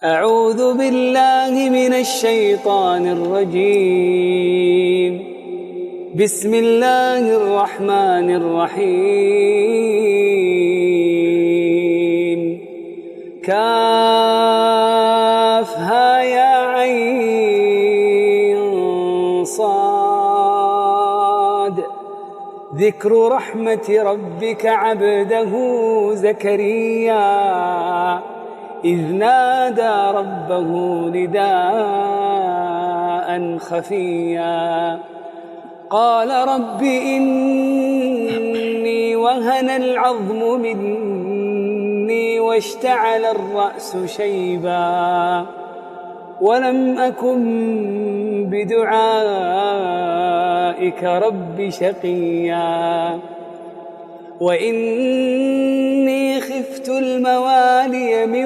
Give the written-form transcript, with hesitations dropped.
أعوذ بالله من الشيطان الرجيم. بسم الله الرحمن الرحيم. كافها يا عين صاد. ذكر رحمة ربك عبده زكريا إذ نادى ربه نداء خفيا قال رب إني وهن العظم مني واشتعل الرأس شيبا ولم أكن بدعائك رب شقيا وإني خفت الموالي من